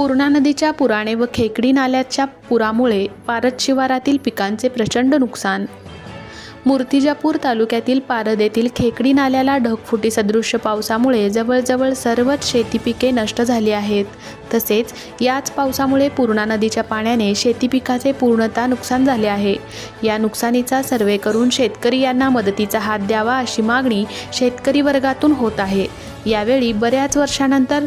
पूर्णा नदीच्या पुराने व खेकडी नाल्याच्या पुरामुळे पारद शिवारातील पिकांचे प्रचंड नुकसान। मूर्तिजापूर तालुक्यातील पारद येथील खेकडी नाल्याला ढगफुटी सदृश्य पावसामुळे जवळजवळ सर्वच शेती पिके नष्ट झाली आहेत। तसेच याच पावसामुळे पूर्णा नदीच्या पाण्याने शेती पिकाचे पूर्णतः नुकसान झाले आहे। या नुकसानीचा सर्वे करून शेतकरी यांना मदतीचा हात द्यावा अशी मागणी शेतकरी वर्गातून होत आहे। यावेळी बऱ्याच वर्षानंतर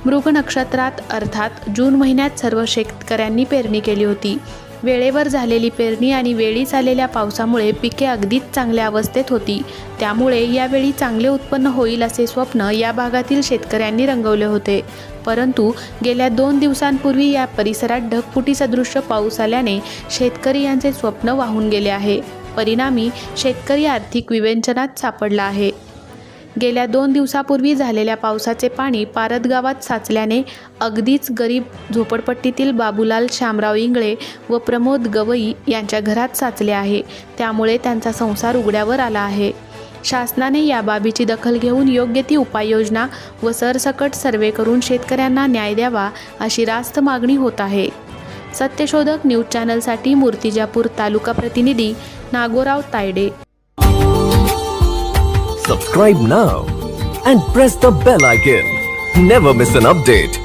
मृग नक्षत्रात अर्थात जून महिन्यात सर्व शेतकऱ्यांनी पेरणी केली होती। वेळेवर झालेली पेरणी आणि वेळीच आलेल्या पावसामुळे पिके अगदीच चांगल्या अवस्थेत होती। त्यामुळे यावेळी चांगले उत्पन्न होईल असे स्वप्न या भागातील शेतकऱ्यांनी रंगवले होते। परंतु गेल्या 2 दिवसांपूर्वी या परिसरात ढगफुटी सदृश्य पाऊस आल्याने शेतकरी यांचे स्वप्न वाहून गेले आहे। परिणामी शेतकरी आर्थिक विवंचनात सापडला आहे। गेल्या 2 दिवसापूर्वी झालेल्या पावसाचे पाणी पारद गावात साचल्याने अगदीच गरीब झोपडपट्टीतील बाबूलाल शामराव इंगळे व प्रमोद गवई यांच्या घरात साचले आहे। त्यामुळे त्यांचा संसार उघड्यावर आला आहे। शासनाने या बाबीची दखल घेऊन योग्य ती उपाययोजना व सरसकट सर्वे करून शेतकऱ्यांना न्याय द्यावा अशी रास्त मागणी होत आहे। सत्यशोधक न्यूज चॅनलसाठी मूर्तिजापूर तालुका प्रतिनिधी Nagorao Tayde. Subscribe now and press the bell icon. Never miss an update.